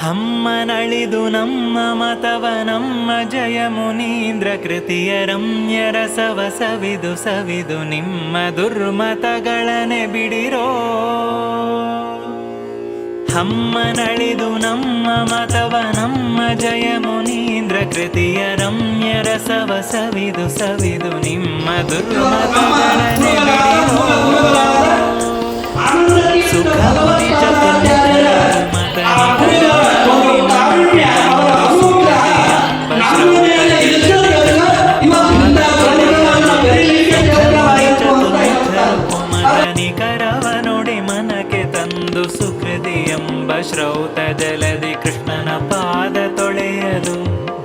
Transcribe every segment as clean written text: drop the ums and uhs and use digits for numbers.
ಹಮ್ಮನಳಿದು ನಮ್ಮ ಮತವ ನಮ್ಮ ಜಯ ಮುನೀಂದ್ರ ಕೃತಿಯ ರಮ್ಯ ರಸವ ಸವಿದು ಸವಿದು ನಿಮ್ಮ ದುರ್ಮತಗಳನೆ ಬಿಡಿರೋ. ಹಮ್ಮನಳಿದು ನಮ್ಮ ಮತವ ನಮ್ಮ ಜಯ ಮುನೀಂದ್ರ ಕೃತಿಯ ರಮ್ಯ ರಸವ ಸವಿದು ಸವಿದು ನಿಮ್ಮ ದುರ್ಮತಗಳನೆ ಬಿಡಿರೋ. ಸುಖ ಕರವನೊಡೆ ಮನಕ್ಕೆ ತಂದು ಸುಕೃತಿ ಎಂಬ ಶ್ರೌತ ಜಲದಿ ಕೃಷ್ಣನ ಪಾದ ತೊಳೆಯಲು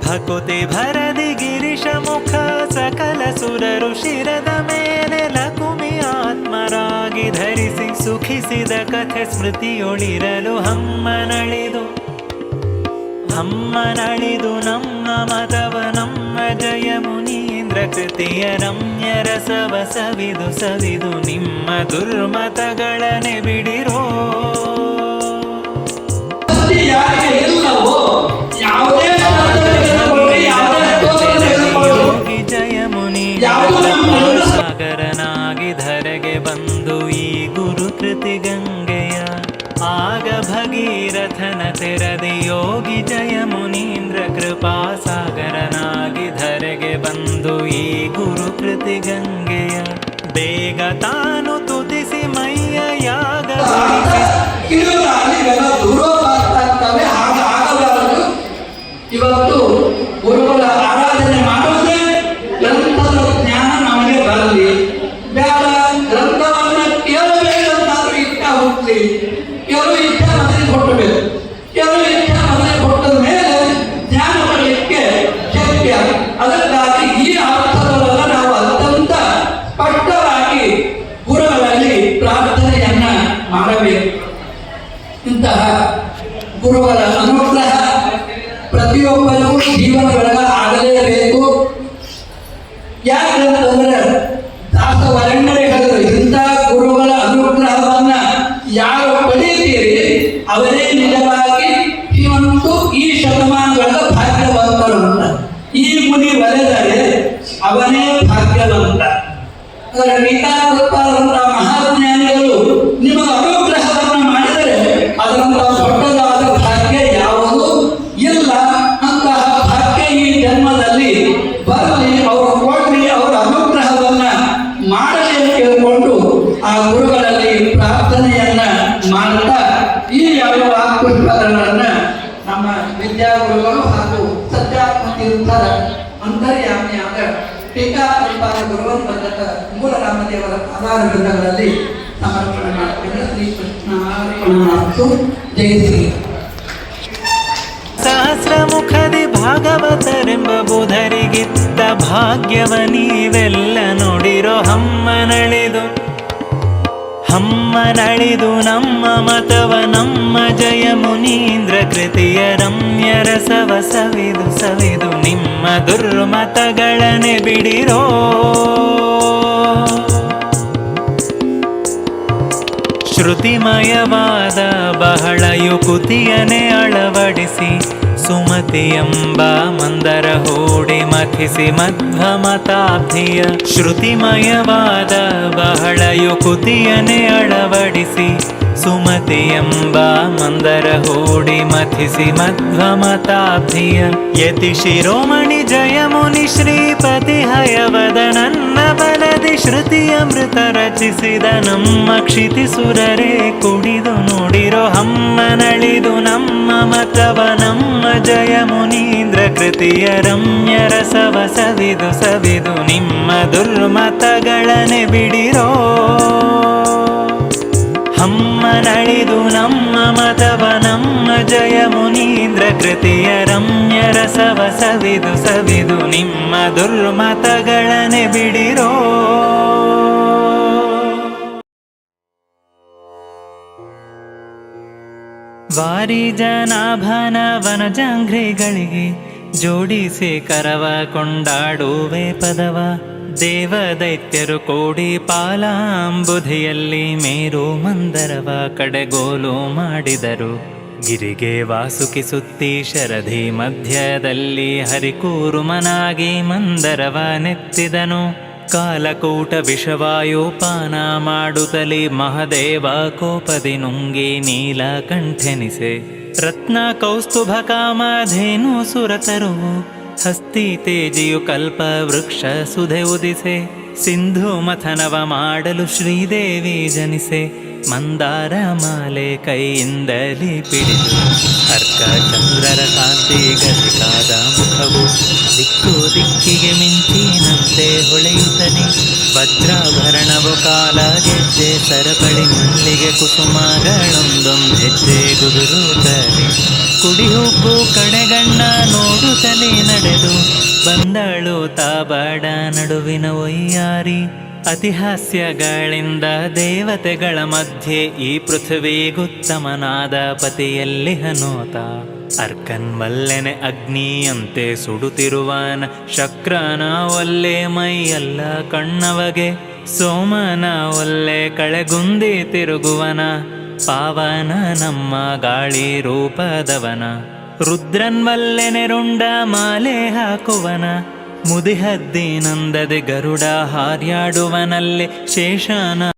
ಭಕುತಿ ಭರದಿ ಗಿರಿಶ ಮುಖ ಸಕಲ ಸುರರು ಶಿರದ ಮೇಲೆ ಲಕುಮಿ ಆತ್ಮರಾಗಿ ಧರಿಸಿ ಸುಖಿಸಿದ ಕಥೆ ಸ್ಮೃತಿಯೊಳಿರಲು ಹಮ್ಮನಳಿದು ನಮ್ಮ ಮತವ ನಮ್ಮ ಜಯ ಮುನೀಂದ್ರ ಕೃತಿಯ ರಮ್ಯ ರಸವ ಸವಿದು ಸವಿದು ನಿಮ್ಮ ದುರ್ಮತಗಳನೆ ಬಿಡಿರೋ. ಯೋಗಿ ಜಯ ಮುನೀಂದ್ರ ಸಾಗರನಾಗಿ ಧರೆಗೆ ಬಂದು ಈ ಗುರು ಕೃತಿ ಗಂಗೆಯ ಆಗ ಭಗೀರಥನ ತೆರದಿ ಯೋಗಿ ಜಯ ಮುನೀಂದ್ರ ಕೃಪಾ ಸಾಗರನಾಗಿ ಧರೆಗೆ ಬಂದು ಈ ಗುರು ಕೃತಿ ಗಂಗೆಯ ಬೇಗ ತಾನು ತುತಿಸಿ ಮೈಯ ಯಾಗ ಇವತ್ತು ಗುರುಗಳ ಆರಾಧನೆ ಮಾಡೋದೇ ಗ್ರಂಥದ ಜ್ಞಾನ ನಮಗೆ ಬರಲಿ, ಬೇಡ ಗ್ರಂಥವನ್ನ ಕೇಳಬೇಕಂತಾದ್ರೂ ಇಷ್ಟ ಹೋಗ್ಲಿ. ಕೆಲವು ಇಷ್ಟ ಮನೆಗೆ ಕೊಟ್ಟಬೇಕು, ಕೆಲವು ಇಷ್ಟ ಮನೆಗೆ ಕೊಟ್ಟದ ಮೇಲೆ ಜ್ಞಾನ ಪಡೆಯಲಿಕ್ಕೆ ಶಕ್ಯ. ಅದಕ್ಕಾಗಿ ಈ ಅರ್ಥದೊಳಗ ನಾವು ಅತ್ಯಂತ ಸ್ಪಷ್ಟವಾಗಿ ಗುರುಗಳಲ್ಲಿ ಪ್ರಾರ್ಥನೆಯನ್ನ ಮಾಡಬೇಕು. ಇಂತಹ ಗುರುಗಳ ಅನುಗ್ರಹ ಪ್ರತಿಯೊಬ್ಬರಿಗೂ ಜೀವನದೊಳಗ ಆಗಲೇಬೇಕು. ಯಾಕಂತಂದ್ರೆ ದಾಸವರಣ್ಯರೇ ಹೇಳಿದ್ರು, ಇಂಥ ಗುರುಗಳ ಅನುಗ್ರಹವನ್ನ ಯಾರು ಪಡೆಯುತ್ತೀರಿ ಅವರೇ ನಿಜವಾಗಿ ಇವತ್ತು ಈ ಶತಮಾನಗಳ ಭಾಗ್ಯವಂತರು ಅಂತ. ಈ ಮುನಿ ಒಲೆದರೆ ಅವನೇ ಭಾಗ್ಯವಂತ. ಅದರ ಗೀತಾಕೃಪಾದಂತಹ ಮಹಾಜ್ಞಾನಿಗಳು ನಿಮಗೆ ಅನುಗ್ರಹವನ್ನು ಮಾಡಿದರೆ ಅದರಂತಹ ದೊಡ್ಡದಾದ ಭಾಗ್ಯ ಯಾವುದೂ ಇಲ್ಲ. ಅಂತಹ ಭಾಗ್ಯ ಈ ಜನ್ಮದಲ್ಲಿ ಬರಲಿ, ಅವರು ಕೊಡ್ಲಿ, ಅವರ ಅನುಗ್ರಹವನ್ನ ಮಾಡಲಿ ಅಂತ ಕೇಳಿಕೊಂಡು ಆ ಗುರುಗಳಲ್ಲಿ ಪ್ರಾರ್ಥನೆಯನ್ನ ಮಾಡ್ತಾ ಈ ಯಾವ ಪುಷ್ಪಗಳನ್ನ ನಮ್ಮ ವಿದ್ಯಾಗುರುಗಳು ಹಾಗೂ ಸತ್ಯಾತ್ಮ ತೀರ್ಥರ ಅಂತರ್ಯಾಮಿಯಾದ ಟೀಕಾ ಪರಿಪಾಲ ಗುರುವಂತ ಮೂಲ ರಾಮದೇವರ ಆಧಾರ ಗ್ರಂಥಗಳಲ್ಲಿ ಸಮರ್ಪಣೆ ಮಾಡ್ತೇವೆ. ಶ್ರೀಕೃಷ್ಣ ಜಯ ಶ್ರೀ. ಸಹಸ್ರ ಮುಖದಿ ಭಾಗವತರೆಂಬ ಬುಧರಿಗಿತ್ತ ಭಾಗ್ಯವ ನೀವೆಲ್ಲ ನೋಡಿರೋ. ಹಮ್ಮನಳಿದು ನಮ್ಮ ಮತವ ನಮ್ಮ ಜಯ ಮುನೀಂದ್ರ ಕೃತಿಯ ರಮ್ಯ ರಸವ ಸವಿದು ಸವಿದು ನಿಮ್ಮ ದುರ್ಮತಗಳನೆ ಬಿಡಿರೋ. ಶ್ರುತಿಮಯವಾದ ಬಹಳ ಯುಕುತಿಯನೆ ಅಳವಡಿಸಿ ಸುಮತಿ ಎಂಬ ಮಂದರ ಹೂಡಿ ಮಥಿಸಿ ಮಧ್ವಮತಾಬ್ಧಿಯ ಶ್ರುತಿಮಯವಾದ ಬಹಳ ಯುಕುತಿಯನೆ ಅಳವಡಿಸಿ ಸುಮತಿ ಎಂಬ ಮಂದರ ಹೂಡಿ ಮಥಿಸಿ ಮಧ್ವಮತಾಬ್ಧಿಯ ಯತಿ ಶಿರೋಮಣಿ ಜಯ ಮುನಿ ಶ್ರೀಪತಿ ಹಯವದ ನನ್ನ ಬಲದಿ ಶ್ರುತಿಯಮೃತ ರಚಿಸಿದ ನಮ್ಮ ಕ್ಷಿತಿಸುರರೇ ಕುಡಿದು ನೋಡಿರೋ. ಹಮ್ಮನಳಿದು ನಮ್ಮ ಮತವ ನಮ್ಮ ಜಯ ಮುನೀಂದ್ರ ಕೃತಿಯ ರಮ್ಯ ರಸವ ಸವಿದು ಸವಿದು ನಿಮ್ಮ ದುರ್ಮತಗಳನೆ ಬಿಡಿರೋ. ಹಮ್ಮನಳಿದು ನಮ್ಮ ಮತವ ನಮ್ಮ ಜಯ ಮುನೀಂದ್ರ ಕೃತಿಯ ರಮ್ಯ ರಸವ ಸವಿದು ಸವಿದು ನಿಮ್ಮ ದುರ್ಮತಗಳನೆ ಬಿಡಿರೋ. ವಾರಿ ಜನಾಭನ ವನಜಾಂಘ್ರಿಗಳಿಗೆ ಜೋಡಿಸಿ ಕರವ ಕೊಂಡಾಡುವೆ ಪದವ. ದೇವ ದೈತ್ಯರು ಕೋಡಿ ಪಾಲಾಂಬುಧಿಯಲ್ಲಿ ಮೇರು ಮಂದರವ ಕಡೆಗೋಲು ಮಾಡಿದರು. ಗಿರಿಗೆ ವಾಸುಕಿ ಸುತ್ತಿ ಶರಧಿ ಮಧ್ಯದಲ್ಲಿ ಹರಿಕೂರುಮನಾಗಿ ಮಂದರವ ನೆತ್ತಿದನು. ಕಾಲಕೂಟ ವಿಷವಾಯೋಪಾನ ಮಾಡುತ್ತಲೇ ಮಹದೇವ ಕೋಪದಿ ನುಂಗಿ ನೀಲಕಂಠೆನಿಸೆ. ರತ್ನ ಕೌಸ್ತುಭ ಕಾಮಧೇನು ಸುರತರುವು ಹಸ್ತಿ ತೇಜಿಯು ಕಲ್ಪ ವೃಕ್ಷ ಸುಧೆ ಉದಿಸೆ. ಸಿಂಧು ಮಥನವ ಮಾಡಲು ಶ್ರೀದೇವಿ ಜನಿಸೆ. ಮಂದಾರ ಮಾಲೆ ಕೈಯಿಂದಲಿ ಪಿಡಿದು ಅರ್ಕ ಚಂದ್ರರ ಕಾಂತಿ ಗರಿಕಾದ ಮುಖವು ದಿಕ್ಕು ದಿಕ್ಕಿಗೆ ಮಿಂಚಿನಂತೆ ಹೊಳೆಯುತ್ತನೆ. ವಜ್ರಾಭರಣವು ಕಾಲ ಗೆಜ್ಜೆ ಸರಪಳಿ ಮಲ್ಲಿಗೆ ಕುಸುಮಗಳೊಂದೊಂದೆಜ್ಜೆ ಗುದುರುತ್ತಲೆ. ಕುಡಿ ಹುಬ್ಬು ಕಡೆಗಣ್ಣ ನೋಡುತ್ತಲೇ ನಡೆದು ಬಂದಳು ತಾಬಾಡ ನಡುವಿನ ಒಯ್ಯಾರಿ. ಅತಿಹಾಸ್ಯಗಳಿಂದ ದೇವತೆಗಳ ಮಧ್ಯೆ ಈ ಪೃಥ್ವಿಗುತ್ತಮನಾದ ಪತಿಯಲ್ಲಿ ಹನೋತ. ಅರ್ಕನ್ ಮಲ್ಲೆನೆ ಅಗ್ನಿಯಂತೆ ಸುಡುತ್ತಿರುವನ ಶಕ್ರನ ಒಲ್ಲೆ ಮೈಯೆಲ್ಲ ಕಣ್ಣವಗೆ. ಸೋಮನ ಒಲ್ಲೆ ಕಳೆಗುಂದಿ ತಿರುಗುವನ ಪಾವನ ನಮ್ಮ ಗಾಳಿ ರೂಪದವನ. ರುದ್ರನ್ವಲ್ಲೆನೆ ರುಂಡ ಮಾಲೆ ಹಾಕುವನ ಮುದಿಹದ್ದಿ ನಂದದೆ ಗರುಡ ಹಾರ್ಯಾಡುವನಲ್ಲಿ ಶೇಷನ